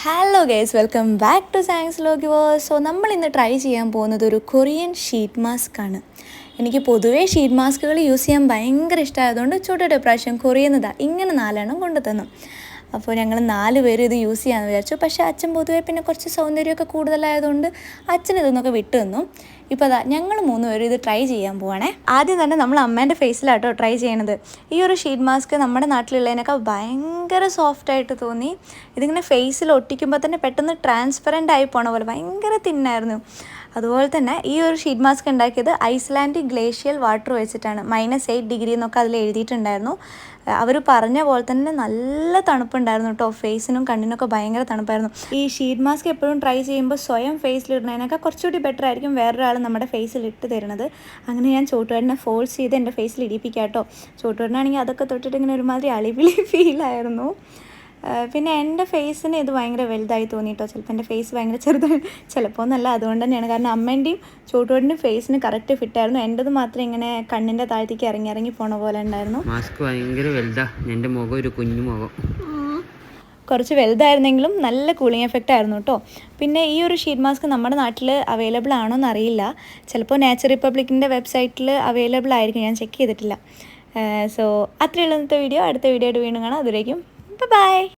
Hello guys, welcome back to science Logiverse. So നമ്മൾ ഇന്ന് try ചെയ്യാൻ പോകുന്നത് ഒരു കൊറിയൻ ഷീറ്റ് മാസ്ക് ആണ്. എനിക്ക് പൊതുവേ ഷീറ്റ് മാസ്കുകൾ യൂസ് ചെയ്യാൻ ഭയങ്കര ഇഷ്ടമായതുകൊണ്ട് ചൂടയുടെ പ്രാവശ്യം കൊറിയന്നതാ ഇങ്ങനെ 4 കൊണ്ടു തന്നു. അപ്പോൾ ഞങ്ങൾ 4 പേര് ഇത് യൂസ് ചെയ്യാമെന്ന് വിചാരിച്ചു. പക്ഷേ അച്ഛൻ പൊതുവേ പിന്നെ കുറച്ച് സൗന്ദര്യമൊക്കെ കൂടുതലായതുകൊണ്ട് അച്ഛൻ ഇതൊന്നൊക്കെ വിട്ടു തന്നു. ഇപ്പോൾ അതാ ഞങ്ങൾ 3 പേരും ഇത് ട്രൈ ചെയ്യാൻ പോവാണേ. ആദ്യം തന്നെ നമ്മൾ അമ്മേൻ്റെ ഫേസിലാട്ടോ ട്രൈ ചെയ്യണത്. ഈ ഒരു ഷീറ്റ് മാസ്ക് നമ്മുടെ നാട്ടിലുള്ളതിനൊക്കെ ഭയങ്കര സോഫ്റ്റായിട്ട് തോന്നി. ഇതിങ്ങനെ ഫേസിൽ ഒട്ടിക്കുമ്പോൾ തന്നെ പെട്ടെന്ന് ട്രാൻസ്പെറൻ്റ് ആയി പോണ പോലെ ഭയങ്കര തിന്നായിരുന്നു. അതുപോലെ തന്നെ ഈ ഒരു ഷീറ്റ് മാസ്ക് ഉണ്ടാക്കിയത് ഐസ്ലാൻഡിക് ഗ്ലേഷ്യൽ വാട്ടർ വെച്ചിട്ടാണ്. -8 ഡിഗ്രി എന്നൊക്കെ അതിൽ എഴുതിയിട്ടുണ്ടായിരുന്നു. അവർ പറഞ്ഞ പോലെ തന്നെ നല്ല തണുപ്പുണ്ടായിരുന്നു കേട്ടോ. ഫേസിനും കണ്ണിനൊക്കെ ഭയങ്കര തണുപ്പായിരുന്നു. ഈ ഷീറ്റ് മാസ്ക് എപ്പോഴും ട്രൈ ചെയ്യുമ്പോൾ സ്വയം ഫേസിലിടുന്നതിനൊക്കെ കുറച്ചുകൂടി ബെറ്റർ ആയിരിക്കും വേറൊരാൾ നമ്മുടെ ഫേസിൽ ഇട്ട് തരുന്നത്. അങ്ങനെ ഞാൻ ചോട്ടുവേട്ടനെ ഫോഴ്സ് ചെയ്ത് എൻ്റെ ഫേസിൽ ഇടിപ്പിക്കാം കേട്ടോ. ചോട്ടുവേട്ടനാണെങ്കിൽ അതൊക്കെ തൊട്ടിട്ട് ഇങ്ങനെ ഒരുമാതിരി അളിവിളി ഫീലായിരുന്നു. പിന്നെ എൻ്റെ ഫേസിന് ഇത് ഭയങ്കര വലുതായി തോന്നിയിട്ടോ. ചിലപ്പോൾ എൻ്റെ ഫേസ് ഭയങ്കര ചെറുതാണ്, ചിലപ്പോൾ ഒന്നല്ല. അതുകൊണ്ട് തന്നെയാണ്. കാരണം അമ്മേൻ്റെയും ചോട്ടുവേട്ടൻ്റെയും ഫേസിന് കറക്റ്റ് ഫിറ്റായിരുന്നു. എൻ്റെത് മാത്രം ഇങ്ങനെ കണ്ണിൻ്റെ താഴത്തേക്ക് ഇറങ്ങി പോണ പോലെ ഉണ്ടായിരുന്നു. മാസ്ക് ഭയങ്കര വലുതാ. എൻ്റെ മുഖം ഒരു കുഞ്ഞു മുഖം, കുറച്ച് വലുതായിരുന്നെങ്കിലും നല്ല കൂളിംഗ് എഫക്റ്റ് ആയിരുന്നു കേട്ടോ. പിന്നെ ഈ ഒരു ഷീറ്റ് മാസ്ക് നമ്മുടെ നാട്ടിൽ അവൈലബിൾ ആണോ എന്നറിയില്ല. ചിലപ്പോൾ നേച്ചർ റിപ്പബ്ലിക്കിൻ്റെ വെബ്സൈറ്റിൽ അവൈലബിൾ ആയിരിക്കും, ഞാൻ ചെക്ക് ചെയ്തിട്ടില്ല. സോ അത്രയുള്ള ഇന്നത്തെ വീഡിയോ. അടുത്ത വീഡിയോ ആയിട്ട് വീണ്ടും കാണാം. അതുവരേക്കും ബൈ.